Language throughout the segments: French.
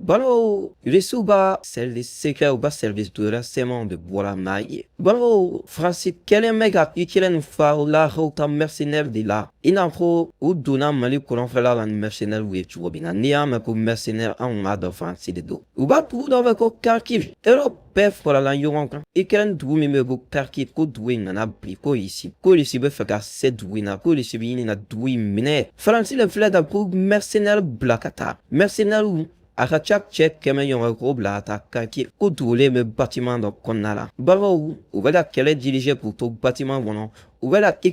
Bueno, resuba service secret ou service de renseignement de bola maille. Bueno, Francis, quel est mega qui la rota mercenaire de là. Inafro ou donna mali courant faire la mercenaire ou tu vois nia mais pour mercenaire en mode Francis de dos. Ou ba pour dans le Kharkiv. Europe pef pour la yoron. Et quel d'où me go Kharkiv ko douin na bri ko ici. Ko ici be faire cette douina ko ici bien na douin mine. Francis le fled pour mercenaire blakata. Mercenaire ou Akachak check keme yon gros blata qui contrôler me bâtiment donc qu'on a là. Bravo, ou voilà qu'elle est dirigée pour tout bâtiment bon. Ou voilà qui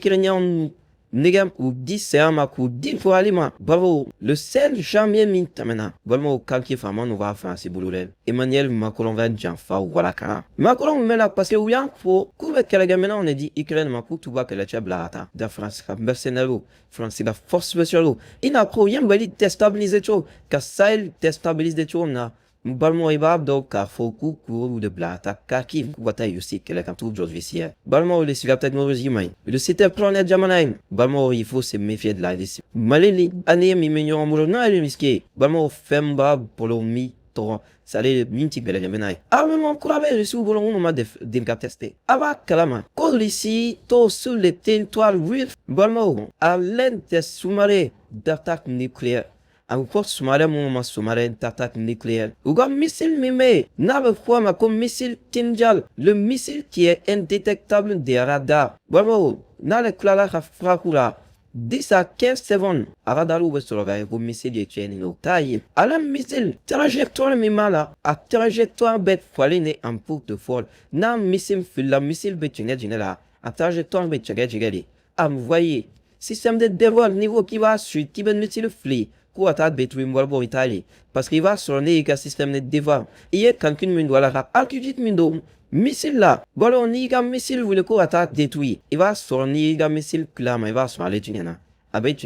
Negam ou 10 serma ou 10 fois aliment. Bravo, le seul jamais mintamena. Bravo, calque femme nous va faire ce boulot. Emmanuel Macron va dire fa ou voilà cara. Macron me là parce que ou bien faut couvrir que la gamena on a dit Ukraine Macron tout va que la chablata de France mercenaire France la force spéciale. Il n'a pas rien bali déstabiliser tout car ça il déstabilise des choses na. Balmo ibab donc car faut coucou de blata Kharkiv bataille aussi que la tout aujourd'hui ici. Balmo les suivre technologie mais le site planète Jamanaim. Balmo il faut se méfier de la ici. Malili année mi mignon amoureux na le miski. Balmo femba pour le mi torrent. Ça les minti belle Jamanaim. Ah maman courabe je suis bon on m'a des cap testé. Ava kalama. Col ici tout sur les territoires rues. Balmo à l'aide des sous-marins d'attaque nucléaire. Encore sous-marin mon sous-marin d'attaque nucléaire. Ou comme missile mimé, n'avait fois comme missile Tinjal, le missile qui est indétectable des radars. Bravo, n'a le clara fracura. 10 à 15 secondes, à radar ou sur le missile est chaîné au taille. À la missile, trajectoire mimala, à trajectoire bête foilinée en porte-folle. N'a missile fil la missile bétunet là, à trajectoire bétunet jigali. À me voyez, système de dévoile niveau qui va sur qui ben missile fli. Pour attaquer Between Warbo Italie, parce qu'il va sur un système de débat. Il y a quelqu'un qui doit la rap. Alcudit Mindo, missile là. Bon, on y a un missile, vous le coup attaque détruit. Il va sur un missile clair, mais il va sur aller tuner. Avec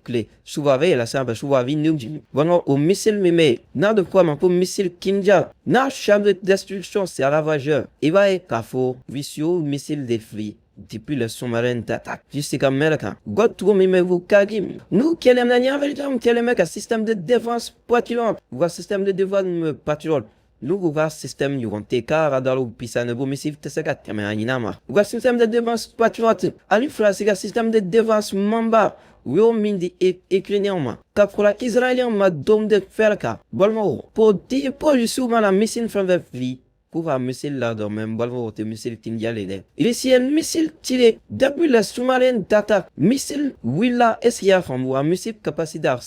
clé. Souvent, la simple, souvent, bon, au missile mémé, n'a de quoi, mais pour missile Kinja, n'a chambre de destruction, c'est à ravageur. Il va être cafou, vicieux, missile des fruits. Depuis le sous-marin d'attaque, jusqu'à Amérique. God to me vous kagim. Nous, quel est l'année avec quel est un système de défense patriote. Ou un système de défense patriote. Nous, ou un système de TK, radar ou pisane, vous missile TC4, caméra inama. Ou un système de défense patriote. À l'UFRA, c'est un système de défense mamba. Oui, on m'a dit ukrainien. Car pour l'Israélien, m'a donné de faire cas. Bon, pour dire, pour je suis souvent la missile from the vie. Pour un missile là dans même balvo de missile tindial il est un missile tiré depuis le sous-marin d'attaque missile Willa SIA ou un missile capacité à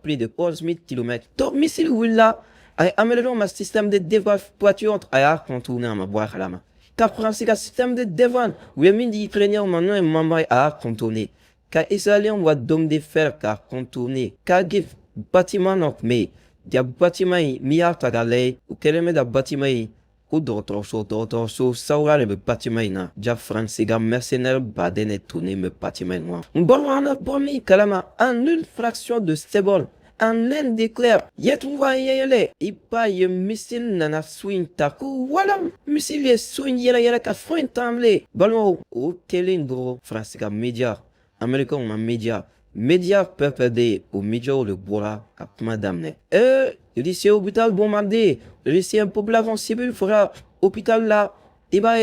plus de 11 000 km. Donc missile Willa a amélioré un système de défense poiture à contourner à ma boire à la main. Car c'est un système de défense où il y a mis d'Ukrainiens maintenant et maman à contourner. Car Israélien va donc de faire car contourner. Car bâtiment non mais il y a bâtiment mis à tagalé ou quel est le bâtiment ou d'autres choses, ça aura le bâtiment, déjà français, mercenaire, baden et tourné me bâtiment noir. Bon, on a promis, calama, en une fraction de seconde, en l'un déclare, yet on va y aller, et pas y missile nana swing taku, voilà, missile y swing yala ka foin tamlé. Bon, au télindro, français, média, américain, média. Média PPD au milieu de bois à madame. Le lycée hôpital bombardé, le lycée population civile fera hôpital là. Et bah,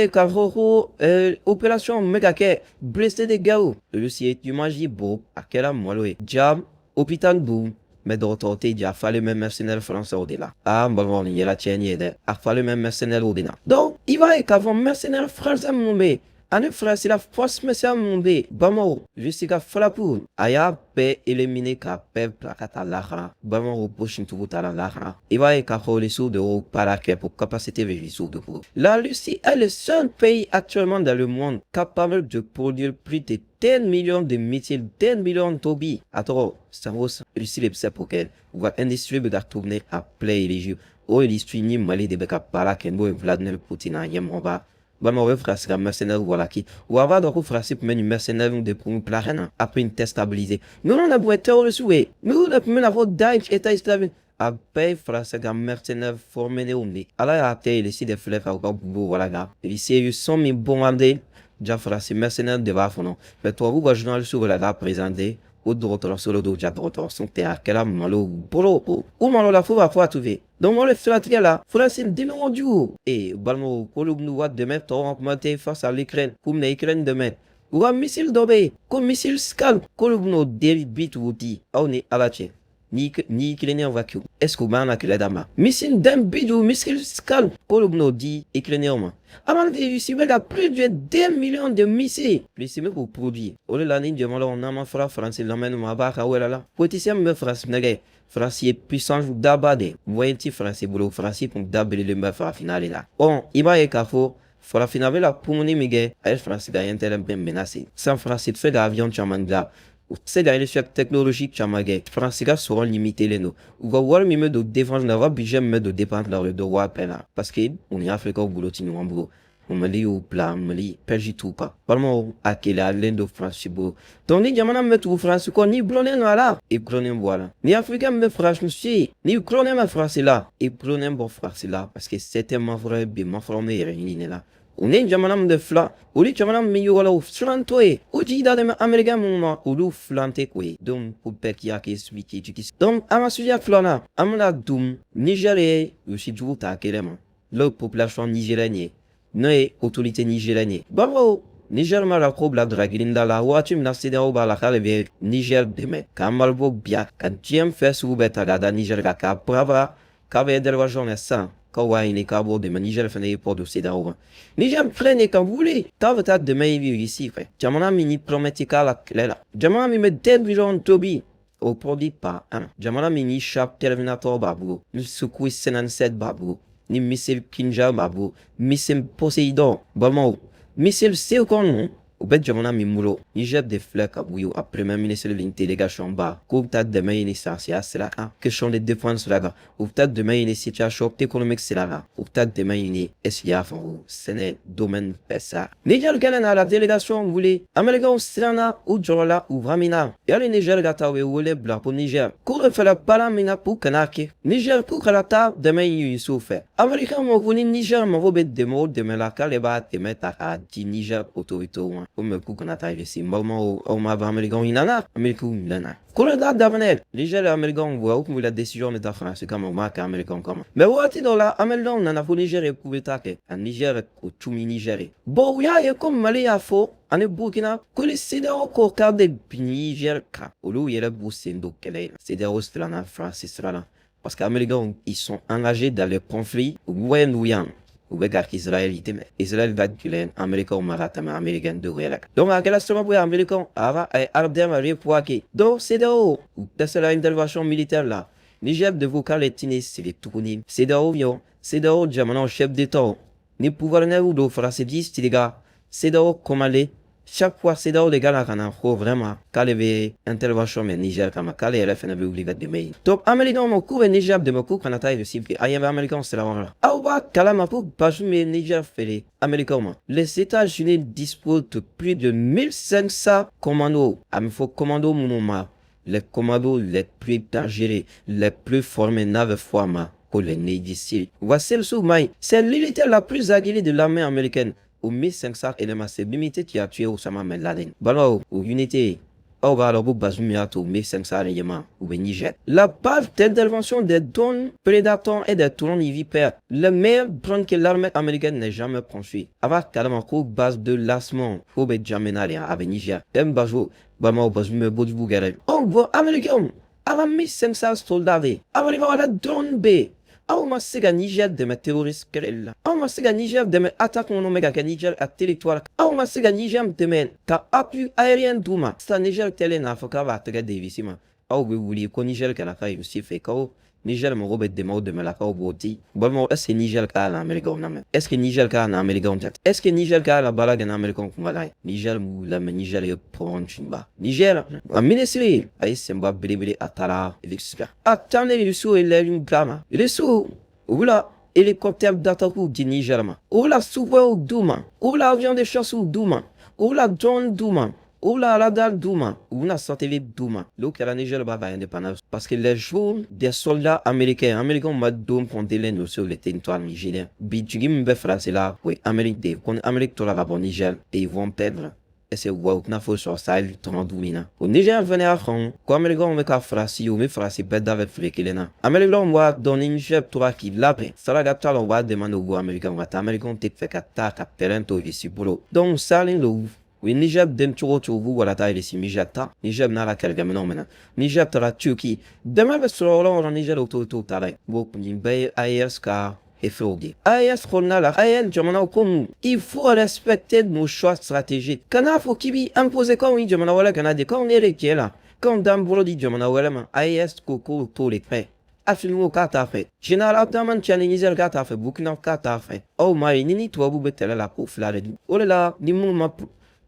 opération mégaké, blessé des gars. Le lycée du magie beau, à quel amour, jam, hôpital boum. Mais d'autres il y a fallu même mercenaire français au delà. Ah, bon, il y a la tienne, il y a fallu même mercenaire au delà. Donc, il va y avoir mercenaire français mon bé. Ane frère, c'est la force messieurs mon bé. Bamo, jusqu'à Frapou. Aya pe éliminer ka pe plakata lara. Bamo pushing to la lara. Il va y avoir les sous de haut paraquet pour capacité de sous de haut. La Russie est le seul pays actuellement dans le monde capable de produire plus de 10 millions de missiles, 10 millions de tobi. Attends, ça va, Russie le sait pour qu'elle. Ou va industrie de tourner à play les jeux. Ou l'industrie ni malé de beka paraquet, ou Vladimir Poutine a yemba. Bon, on va faire un mercenaire voilà qui. Ou avoir donc faire pour une mercenaire de pour la reine après une test stabilisé. Nous on a beau être le souhait. Nous on a pu avoir Daesh état islamique. Après faire un mercenaire formé néomné. Alors à terre ici des flèches à beaucoup voilà gars. Ici ils sont mis bombardés. Déjà faire ces mercenaires de bas non. Mais toi vous va journal sur la gars présenté. o dɔgɔtɔrɔso la don ja dɔgɔtɔrɔso tɛ a kɛra malo bolo o malo la fo b'a fɔ a tu fɛ donc malo siratigɛ la faransi dɛmɛ o jugu balimaw k'olu b'u ka dɛmɛ tɔ kuma tɛ face à l'Ukraine k'u bɛna Ukraine dɛmɛ u ka missile dɔ bɛ yen ko missile Scalp k'olu bɛn'o den bi tugu di aw ni ala cɛ ni Ukrainien va kɛ est-ce que u b'an ka kɛlɛ d'a ma missile den bi duuru missile Scalp k'olu bɛn'o di Ukrainien ma avant de réussir à plus de 2 millions de missiles plus bɛ k'o produit o de la ni jamanaw n'an ma fara faransi lamɛnni ma a b'a ka wɛrɛ la politicien min bɛ faransi nɛgɛ faransi ye puissance daba de voyez ti faransi bolo faransi kun da belelen bɛ farafinna de la i b'a ye k'a fɔ farafinna bɛ la pumuni min kɛ a ye faransi ka intérêt bɛɛ menacé san faransi tɛ se ka avion caman dilan u tɛ se ka échec technologique caman kɛ faransi ka sɔrɔ limité don u ka wari min bɛ don défense la u ka budget min bɛ don dépense la o de dɔ waa bɛɛ la parce que u ni afirikaw bolo ti ɲɔgɔn bolo Mali y'u bila Mali Persi t'u pas balimaw a keleyalen don faransi bolo donc ni jamana min bɛ tugu faransi kɔ n'i gulonnen don a la i gulonnen bɔ a la ni afirikɛn min bɛ faransi n'i gulonnen bɛ faransi la i gulonnen bɔ faransi la parce que se tɛ mafɔrɔ ye bi mafɔrɔ bɛ yɛrɛ ɲini de la u ni jamana min de fila olu jamana min bɛ ɲɔgɔn la u filantɔ ye o jigi dalen bɛ américain minnu ma olu filan tɛ ko ye donc ko bɛɛ k'i hakili sigi k'i jigi donc an ka sujet filanan an bɛna dun Niger ye Yosi-Jugu ta kɛlɛ ma la population nigérienne ye n'o ye autorité nigérienne ye bawo Niger mara ko bila dragilinda la waati min na CEDEAO b'a la k'ale bɛ Niger dɛmɛ k'a Malibo biya ka diɲɛ fɛn sugu bɛɛ ta k'a da Niger kan k'a brava k'a bɛ intervention kɛ sisan k'aw b'a ɲini k'a b'o dɛmɛ Niger fana ye port de CEDEAO ma Niger filɛ nin ye ka wuli k'a bɛ taa dɛmɛ ɲini ici fɛ jamana min ni prometi k'a la kɛlɛ la jamana min bɛ 10 millions tobi au produit par an jamana min ni Sharp Terminator b'a bolo ni Sukhoi 57 b'a bolo ni missile Kinjal b'a bolo missile Poseidon balimaw missile sew kɔnɔ u bɛ jamana min bolo Niger de filɛ ka bɔ yen a premier ministre ni délégation ba k'u bɛ taa dɛmɛ ɲini sarasiya sira kan question de défense sira kan u bɛ taa dɛmɛ ɲini situation économique sira kan u bɛ taa dɛmɛ ɲini est-ce qu'il y a fɔ sɛnɛ domaine bɛɛ sa Niger kɛlen na la délégation wuli américains siranna u jɔrɔla u hamina yali Niger ka taa u ye wele bila ko Niger k'u bɛ fɛɛrɛ baara min na k'u kana kɛ Niger k'u kana taa dɛmɛ ɲini so fɛ américains ma ko ni Niger mago bɛ dɛmɛ o dɛmɛ la k'ale b'a dɛmɛ ta k'a di Niger autorités ma ko mɛ k'u kana taa investi balimaw aw ma bɛ américains ɲinana américains ɲinana kolonda daminɛ Niger américains u tun bɛ décision de ta faransi kama u m'a kɛ américains kama mɛ waati dɔ la américains nana fo Niger ye coup d'état kɛ ka Niger o cumi Niger ye bon u y'a ye ko Mali y'a fɔ ani Burkina ko ni CEDEAO ko k'a de bin Niger kan olu yɛrɛ b'u sen don kɛlɛ in na CEDEAO siranna faransi siranna parce que américains ils sont engagés dans le conflit u bɛ n'u yan u bɛ ka Israël dɛmɛ Israël ka gɛlɛn américains ma ka tɛmɛ américain dɔw yɛrɛ kan donc a kɛra sababu ye américains a ye arme repouvoir kɛ donc CEDEAO u dɛsɛra intervention militaire la Niger devait k'ale tini sigi tuguni CEDEAO jamanaw chef d'état ni gouverneur dɔw faransi bi siriga CEDEAO commandé chaque fois CEDEAO de gana kana ko vraiment k'ale bɛ intervention mɛ Niger kama k'ale yɛrɛ fana bɛ wuli ka dɛmɛ yen donc américains ma k'u bɛ Niger dɛmɛ k'u kana taa Russie fɛ a ɲɛ bɛ américains siraw la aw b'a kalama ko Bazoum ye Niger feere américains ma les États-Unis disposent de plus de 1500 commandos a bɛ fɔ commando minnu ma les commandos les plus dangereux les plus formés n'avaient foi ma ko les Navy Seals voici le sous-marin c'est l'unité la plus aguerrie de l'armée américaine aux 1500 éléments, c'est l'unité qui a tué Osama Ben Laden. Bon, unité, au bas de Bazoum Yato, 1500 éléments, au Niger. La base d'intervention des drones prédateurs et des drones vipères, le meilleur drone que l'armée américaine n'ait jamais construit. Avec carrément base de lancement, faut be Jamenari avec Niger. Dem Bazo, Bama Bazoum Bodjbou Garel. Oh, bon, américain, avec 1500 soldats, avec les drones B. Aw ma se ka Niger dɛmɛ terroriste kɛlɛli la aw ma se ka Niger dɛmɛ attaque minnu bɛ ka kɛ Niger a territoire aw ma se ka Niger dɛmɛ ka appui aérien d'u ma sisan Niger kɛlen n'a fɔ k'a b'a tɛgɛ di Russie ma aw bɛ wuli ko Niger kana ka Russie fɛ k'aw Niger mago bɛ dɛmɛ o dɛmɛ la k'aw b'o di balimaw est ce que Niger k'a na américains lamɛn est ce que Niger k'a na américains jate est ce que Niger k'a la baara kɛ na américains kunbala ye Niger m'u lamɛn Niger ye pɔntunba Niger a ministre a ye senba belebele a taara Russie la a taalen Russie ye lɛri bila ma Russie u bɛna hélicoptère d'attaque di Niger ma u bɛna Sukhoi d'u ma u bɛna avion de chasse d'u ma u bɛna drone d'u ma u bɛna radar d'u ma u bɛna satellite d'u ma n'o kɛra Niger b'a ka indépendance parce que les jours des soldats américains ma don comptelen don sur le territoire nigérien bi jigi min bɛ faransi la o ye Amérique de ye ko ni Amérique tora ka bɔ Niger et ils vont perdre ese woke na fo so sahel trandumina o Niger venait à fond comme les gars me ka frasi o me frasi bedda avec flekelena américain wa don Niger toi qui l'appelle ça la gata lo wa demande au américain wa américain te fait kata ka perento ici bolo donc salin lo oui Niger dem churo chubu wala ta ile si mijata Niger na la kelga menomena Niger tara Turquie demain le solo en Niger auto tare bo nimbe ayeska et Frogi. AES Ronala, AES Jamana comme il faut respecter nos choix stratégiques. Kana faut kibi imposer quand oui Jamana wala kana de quand on est qui est là. Quand dame bolo di Jamana wala ma AES Coco tous les prêts. Afinu kata fait. Général Abdaman Tianinizel kata fait. Burkina kata fait. Oh my nini toi vous betela la pouf là. Oh là ni mon ma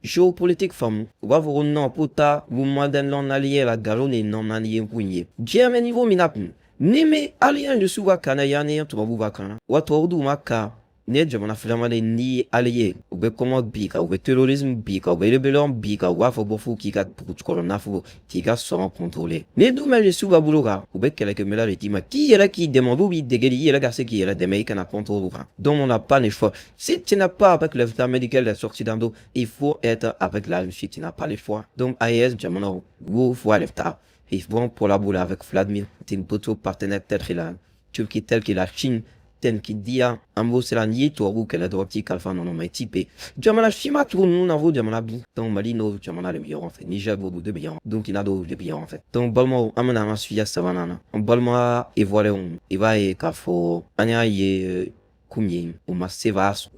géopolitique femme. Va vous non puta vous maden l'on allié la galone non allié poigné. Dieu niveau minap. Nime alien de suwa kana yani to babu bakana wato du maka ne jamana filama de ni allié ou be comment bika ou be terrorisme bika ou be rebellion bika wa fo bofu ki ka pour corona fo ki ka sont contrôlés ne du mal suwa buluga ou be kele que mela retima qui est là qui demande ou dégeli il est là qui est là de meika na contrôle donc on n'a pas le choix si tu n'as pas avec l'état médical de sortie d'ando il faut être avec la Russie tu n'as pas le choix donc AES jamana vous faut l'état. Ils vont collaborer avec Vladimir Poutine, plutôt partenaire tel que la Turquie, tel que la Chine, tel qu'il dit à Ambo Selani, toi, ou que la droite, Kalfa, non, mais typé. Jamana Shima, tout nous n'avons Jamana Bi, donc Malino, Jamana le meilleur en fait, Niger, beaucoup de meilleurs, donc il a d'autres les meilleurs en fait. Donc Balmo, Amana, Masuya, Savana, Balma, et voilà, il va et Kafo, Anya, et Koumien, ou Mastevas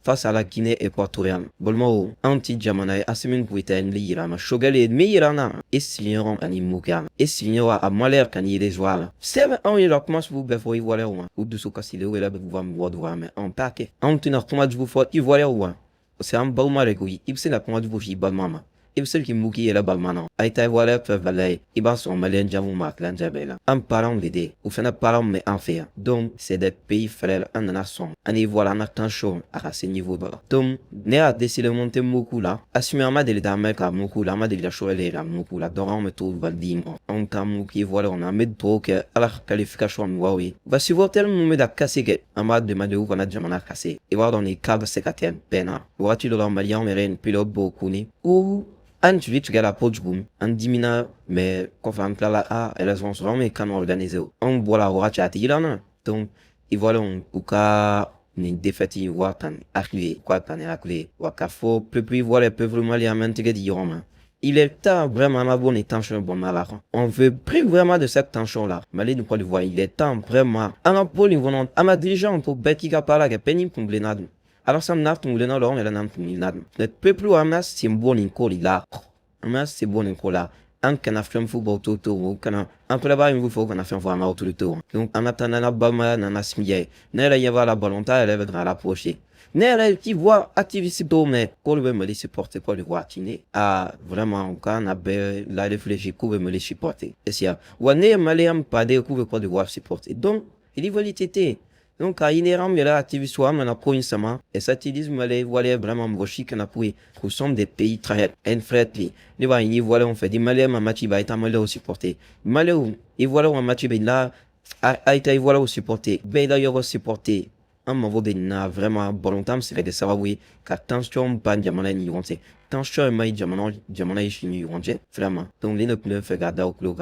face à la Guinée équatoriale. Bolmo, anti-Jamana, Asimin Puitain, l'Iran, Shogal et Mirana, et Signon, Animoukan, et Signon à Malher, Kanye des Joies. C'est un il a commencé vous befoy voilà ou de ce cassile ou là vous va me voir mais en paquet. Antina, comment vous faut, il voilà ou c'est un beau marégoui, il sait la comment vous fit balmama. Il sait qu'il mouki et la balmana. Aïta voilà peu valé, il va son malin jamou mak l'anjabela. Un parent l'aider, ou fait un parent mais en faire. Donc, c'est des pays frères en nation. En y voilà un attention à ce niveau là. Donc, né a décidé de monter moukou là. Assumer ma de l'Amérique à moukou là, ma de la chouelle la moukou là. Donc, on me trouve valdim. On t'a mouki voilà, on a mis trop que à la qualification oui. Va suivre tellement me da cassé en mode de madou qu'on a déjà cassé. Et voir dans les caves sécatiennes, pena. Vois-tu de l'emballage, mais rien, pilote beaucoup ni. Ou an tu vis la poche boom an dimina mais confirme là elles vont se rendre quand organiser on voit la roi chat il en a donc ils voient on ka ni défaite il voit tan arriver quoi tan arriver wa ka faut plus voir les peuples maliens m'intégrer diront il est temps vraiment ma bonne tension bon malheur on veut plus vraiment de cette tension là Mali nous pas le voir il est temps vraiment en pôle volonté à ma dirigeant pour bêti ka parler que peine pour blenade. Alors ça me n'a pas le nom et la n'a pas le peuple amas c'est bon incoli là amas c'est bon incoli là un canafrium football toto ou cana un peu là-bas il vous faut qu'on a fait voir un autre le tour donc en attendant la bama nana smiye n'est y avoir la volonté elle va l'approcher n'est qui voit activiste mais qu'on veut me les supporter quoi le voir tiner ah vraiment quand on a la réfléchi qu'on veut me les supporter et si ou n'est malé pas de qu'on veut quoi de voir supporter donc il y va l'été. Donc, à inhérent, mais là, activiste, on a pris une semaine, et cet idisme, voilà, vraiment, mochi, qu'on a pris, nous sommes des pays très, friendly. Les voix, ils voilà, on fait des malais, ma match, il va être malais au supporter. Malais, ils voilà, on match, ben là, a été, voilà, au supporter. Ben d'ailleurs, au supporter. Un moment de na vraiment bon temps, c'est de savoir, oui, qu'attention, pas de diamant, ni on sait. Tension, mais diamant, je suis vraiment. Donc, les ne fait garder au clos,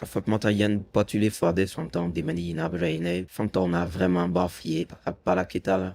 fait montagne pas tu les faire des son temps des manies na brainer fantôme a vraiment bafié par la quitale